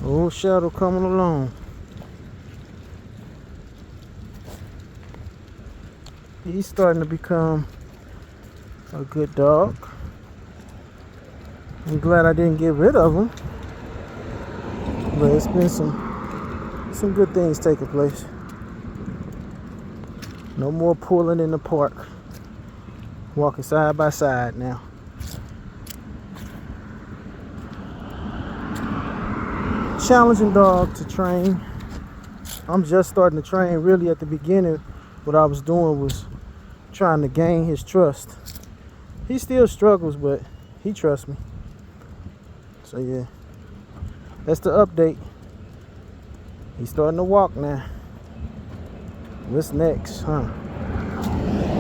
Old Shadow coming along. He's starting to become a good dog. I'm glad I didn't get rid of him. But it's been some good things taking place. No more pulling in the park. Walking side by side now. Challenging dog to train. I'm just starting to train. Really at the beginning, what I was doing was trying to gain his trust. He still struggles, but he trusts me. So yeah, that's the update. He's starting to walk now. What's next, huh?